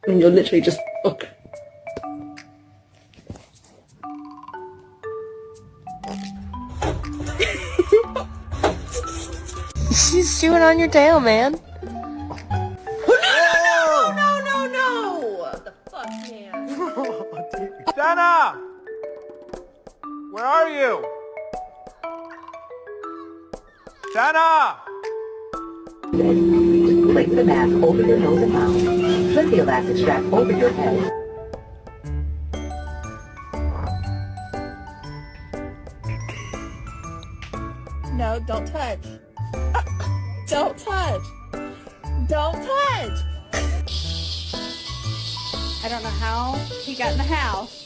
And you're literally just... Okay. She's chewing on your tail, man. No! What the fuck, man? Jenna! Where are you? Jenna! Place the mask over your nose and mouth. Slip the elastic strap over your head. No, don't touch. Don't touch. Don't touch. I don't know how he got in the house.